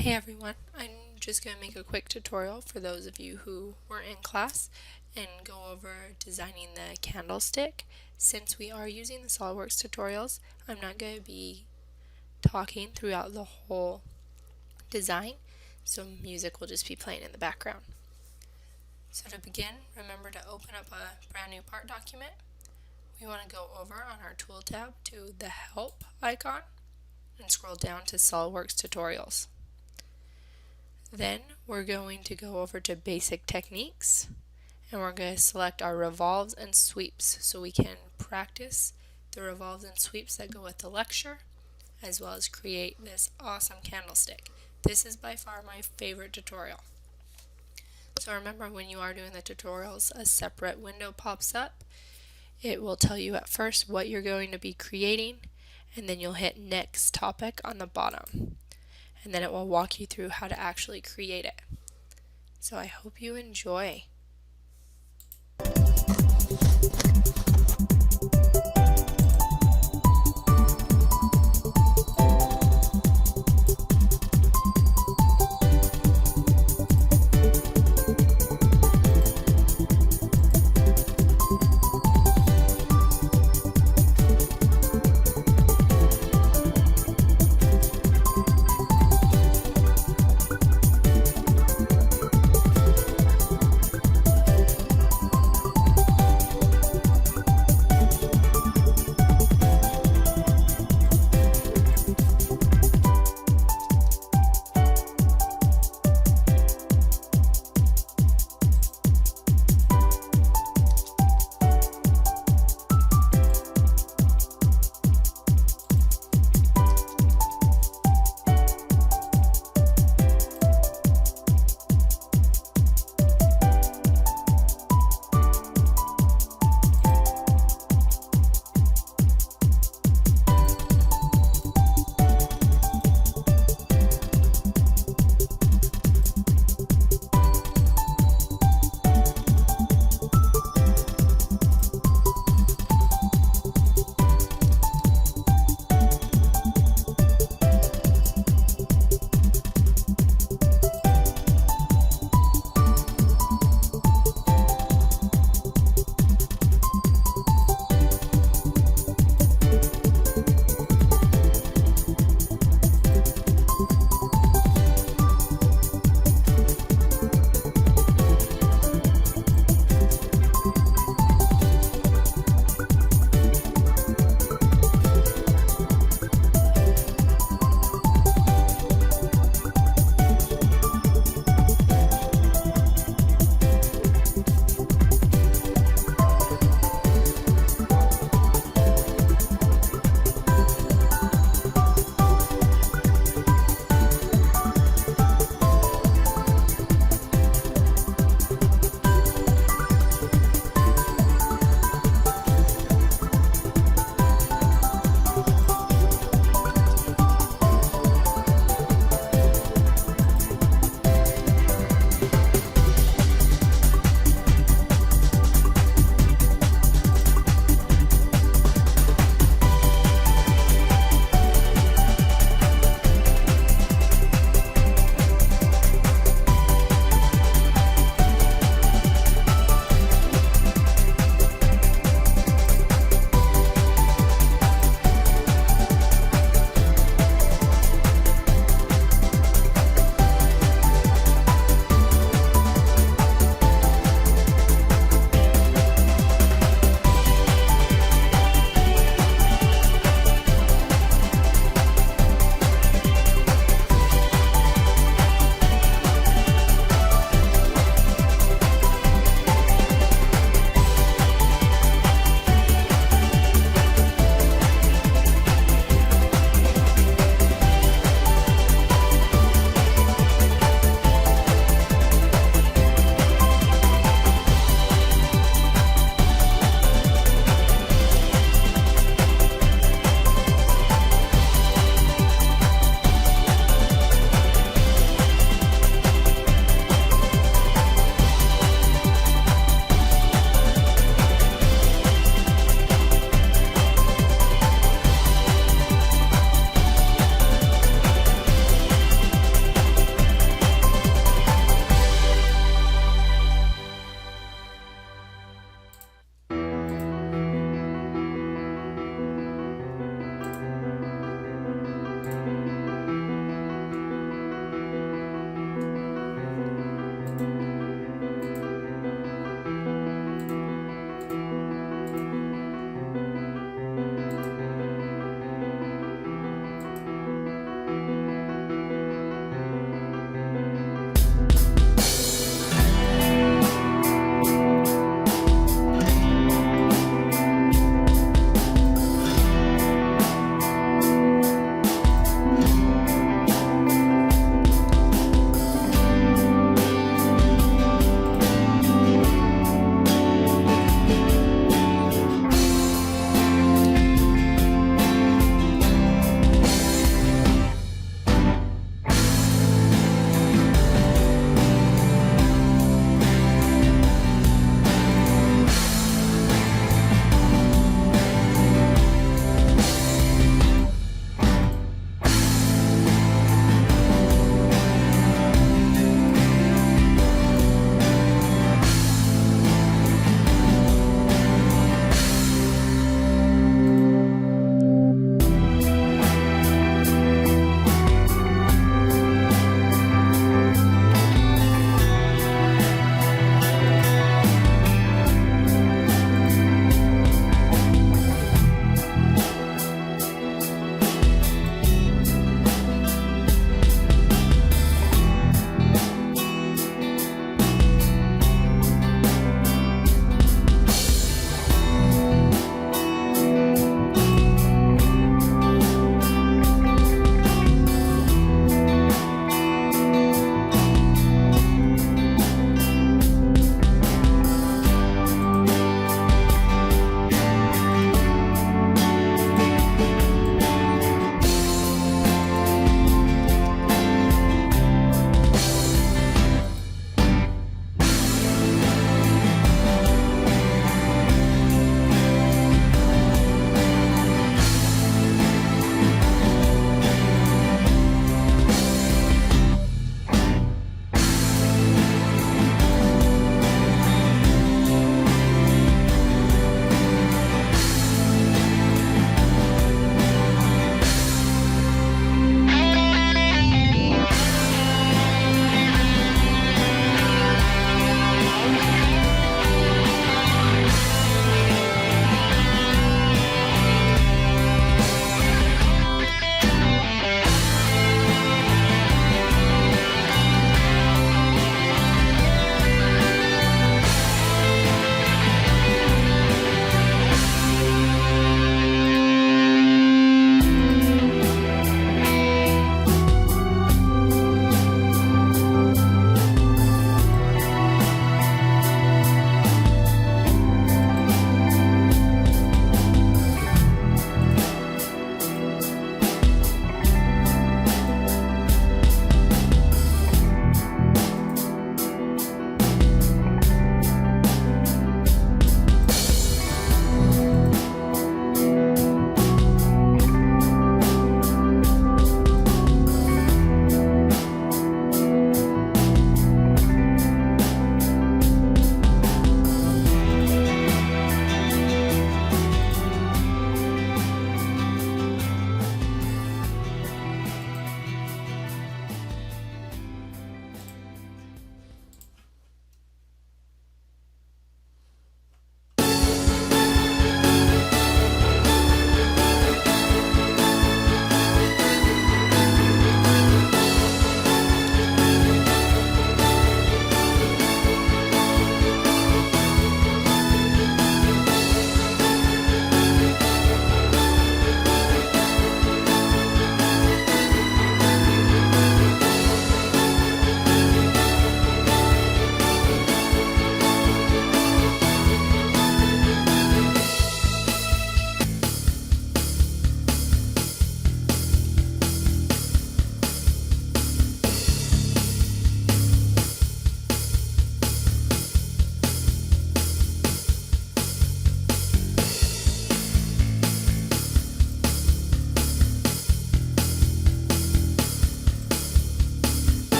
Hey everyone, I'm just going to make a quick tutorial for those of you who were in class and go over designing the candlestick. Since we are using the SOLIDWORKS tutorials, I'm not going to be talking throughout the whole design, so music will just be playing in the background. So to begin, remember to open up a brand new part document. We want to go over on our tool tab to the help icon and scroll down to SOLIDWORKS tutorials. Then we're going to go over to basic techniques and we're going to select our revolves and sweeps so we can practice the revolves and sweeps that go with the lecture as well as create this awesome candlestick. This is by far my favorite tutorial. So remember, when you are doing the tutorials, a separate window pops up. It will tell you at first what you're going to be creating, and then you'll hit next topic on the bottom. And then it will walk you through how to actually create it. So I hope you enjoy.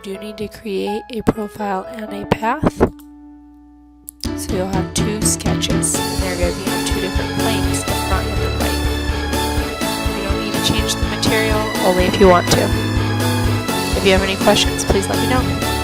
do need to create a profile and a path. So you'll have two sketches, and they're going to be on two different planes, the front and the right. You don't need to change the material, only if you want to. If you have any questions, please let me know.